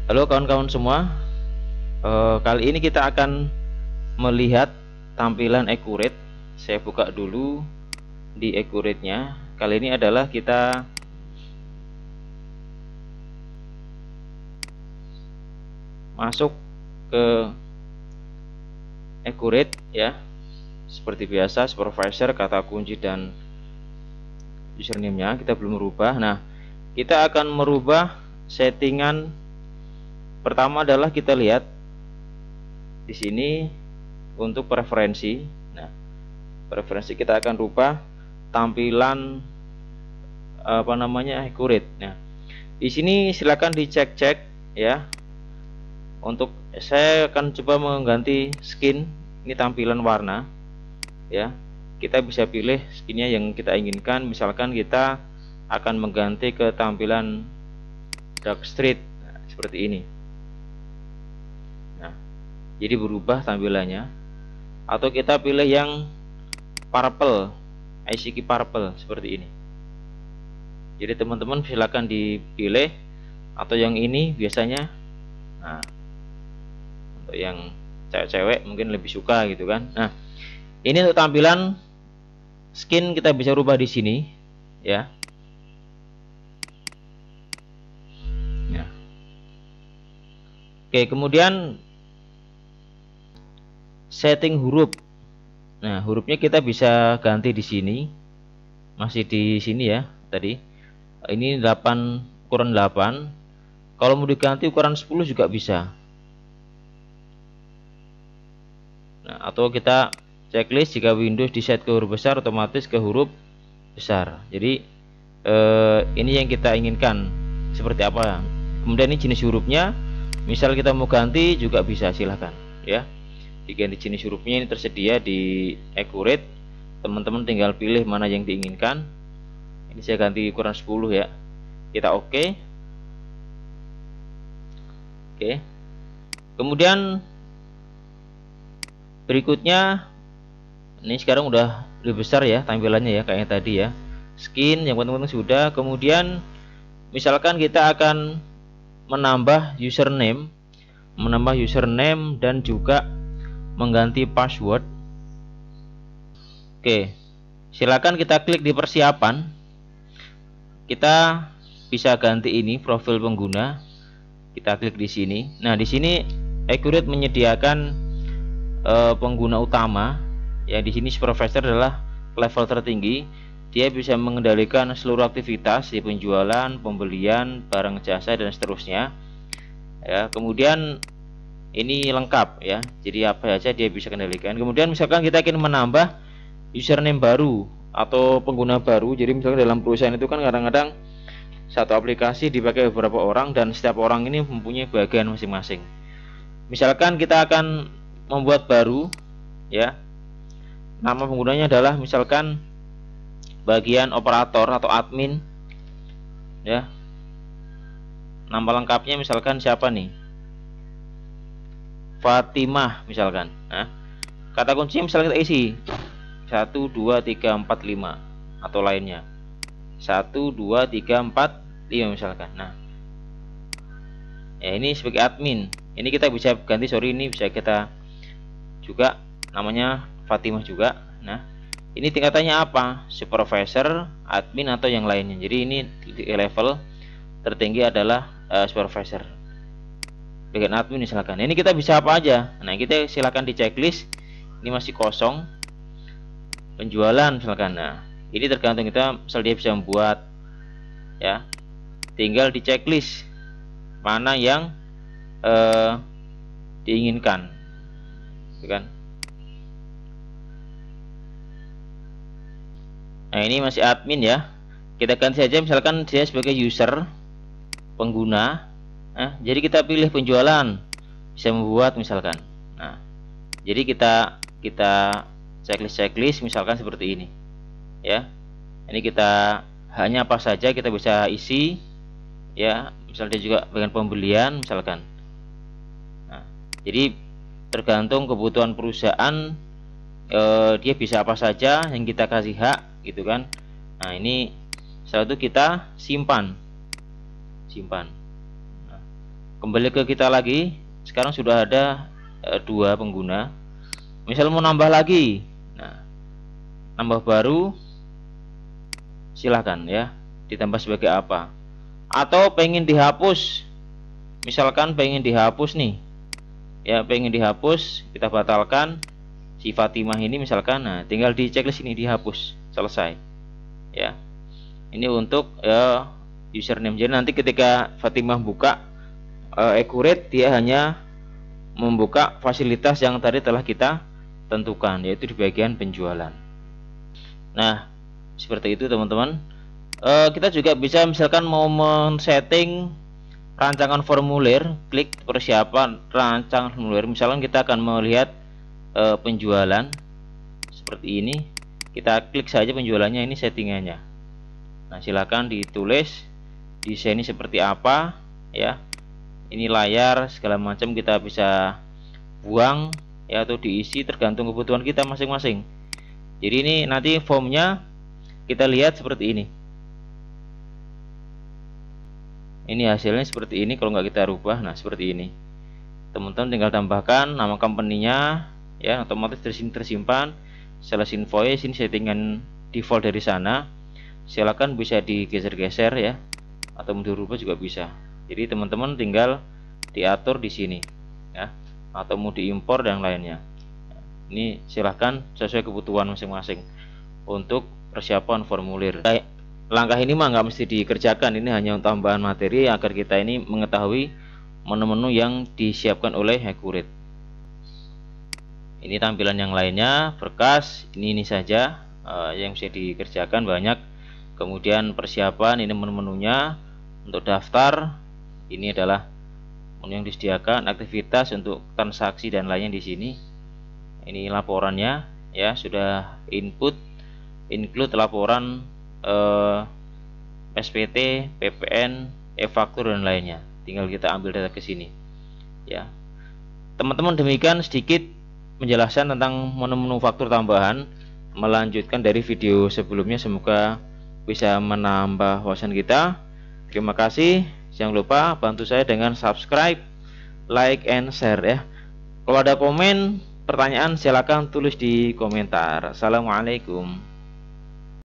Halo kawan-kawan semua. Kali ini kita akan melihat tampilan accurate. Saya buka dulu di accurate-nya. Kali ini adalah kita masuk ke accurate ya. Seperti biasa, supervisor, kata kunci dan username-nya kita belum merubah. Nah, kita akan merubah settingan. Pertama adalah kita lihat di sini untuk preferensi. Nah, preferensi kita akan rubah tampilan accurate. Nah, di sini silakan dicek-cek ya. Untuk saya akan coba mengganti skin, ini tampilan warna ya. Kita bisa pilih skinnya yang kita inginkan. Misalkan kita akan mengganti ke tampilan dark street, nah, seperti ini. Nah, jadi berubah tampilannya. Atau kita pilih yang purple, ICQ purple seperti ini. Jadi teman-teman silakan dipilih. Atau yang ini biasanya, nah, untuk yang cewek-cewek mungkin lebih suka gitu kan. Nah, ini untuk tampilan skin kita bisa rubah di sini ya. Nah, oke, kemudian setting huruf. Nah, hurufnya kita bisa ganti di sini. Masih di sini ya tadi. Ini 8, ukuran 8. Kalau mau diganti ukuran 10 juga bisa. Nah, atau kita checklist jika Windows di set ke huruf besar, otomatis ke huruf besar. Jadi ini yang kita inginkan seperti apa. Kemudian ini jenis hurufnya. Misal kita mau ganti juga bisa, silahkan ya. Diganti jenis hurufnya, ini tersedia di accurate. Teman-teman tinggal pilih mana yang diinginkan. Ini saya ganti ukuran 10 ya. Kita oke. Oke. Kemudian berikutnya, ini sekarang udah lebih besar ya tampilannya ya, kayak tadi ya. Skin yang penting-penting sudah. Kemudian misalkan kita akan menambah username dan juga mengganti password. Oke, silakan kita klik di persiapan. Kita bisa ganti ini profil pengguna. Kita klik di sini. Nah, di sini accurate menyediakan pengguna utama ya. Di sini supervisor adalah level tertinggi. Dia bisa mengendalikan seluruh aktivitas di penjualan, pembelian, barang jasa dan seterusnya ya. Kemudian ini lengkap ya, jadi apa saja dia bisa kendalikan. Kemudian misalkan kita ingin menambah username baru atau pengguna baru. Jadi misalkan dalam perusahaan itu kan kadang-kadang satu aplikasi dipakai beberapa orang dan setiap orang ini mempunyai bagian masing-masing. Misalkan kita akan membuat baru ya, nama penggunanya adalah misalkan bagian operator atau admin ya. Nama lengkapnya misalkan siapa nih, Fatimah misalkan. Nah, kata kuncinya misalkan kita isi 1 2 3 4 5 atau lainnya 1 2 3 4 5 misalkan. Nah ya, ini sebagai admin. Ini kita bisa ganti, ini bisa kita juga namanya Fatimah juga. Nah, ini tingkatannya apa? Supervisor, admin atau yang lainnya. Jadi ini level tertinggi adalah supervisor. Bagian admin misalkan. Ini kita bisa apa aja. Nah, kita silakan di checklist. Ini masih kosong. Penjualan misalkan. Nah, ini tergantung kita, misal dia bisa membuat ya. Tinggal di checklist mana yang diinginkan. Kan? Nah, ini masih admin ya. Kita ganti saja misalkan dia sebagai user, pengguna. Nah, jadi kita pilih penjualan, bisa membuat misalkan. Nah, jadi kita checklist misalkan seperti ini ya. Ini kita hanya apa saja kita bisa isi ya. Misalnya juga bagian pembelian misalkan. Nah, jadi tergantung kebutuhan perusahaan, dia bisa apa saja yang kita kasih hak gitu kan. Nah, ini setelah itu kita simpan. Nah, kembali ke kita lagi. Sekarang sudah ada 2 pengguna. Misal mau nambah lagi, nah nambah baru, silahkan ya, ditambah sebagai apa. Atau pengen dihapus, misalkan pengen dihapus nih ya, pengen dihapus, kita batalkan si Fatimah ini misalkan. Nah tinggal di checklist ini dihapus, selesai ya. Ini untuk username. Jadi nanti ketika Fatimah buka Accurate, dia hanya membuka fasilitas yang tadi telah kita tentukan, yaitu di bagian penjualan. Nah seperti itu teman-teman. Kita juga bisa misalkan mau men-setting rancangan formulir, klik persiapan rancangan formulir. Misalkan kita akan melihat penjualan seperti ini, kita klik saja penjualannya, ini settingannya. Nah silakan ditulis desainnya seperti apa ya, ini layar segala macam kita bisa buang ya, atau diisi tergantung kebutuhan kita masing-masing. Jadi ini nanti formnya kita lihat seperti ini. Ini hasilnya seperti ini kalau nggak kita rubah. Nah seperti ini, teman-teman tinggal tambahkan nama company-nya ya, otomatis di sini tersimpan. Sales invoice, ini settingan default dari sana. Silakan bisa digeser-geser ya, atau dirubah juga bisa. Jadi teman-teman tinggal diatur di sini ya, atau mau diimpor dan lainnya. Ini silahkan sesuai kebutuhan masing-masing untuk persiapan formulir. Langkah ini mah nggak mesti dikerjakan, ini hanya untuk tambahan materi agar kita ini mengetahui menu-menu yang disiapkan oleh Accurate. Ini tampilan yang lainnya, berkas ini saja yang bisa dikerjakan banyak. Kemudian persiapan, ini menu-menunya. Untuk daftar, ini adalah menu yang disediakan. Aktivitas untuk transaksi dan lainnya di sini. Ini laporannya ya, sudah input, include laporan SPT, PPN, e-faktur dan lainnya. Tinggal kita ambil data ke sini ya. Teman-teman, demikian sedikit menjelaskan tentang menu-menu faktur tambahan, melanjutkan dari video sebelumnya. Semoga bisa menambah wawasan kita. Terima kasih. Jangan lupa bantu saya dengan subscribe, like, and share ya. Kalau ada komen, pertanyaan, silakan tulis di komentar. Assalamualaikum.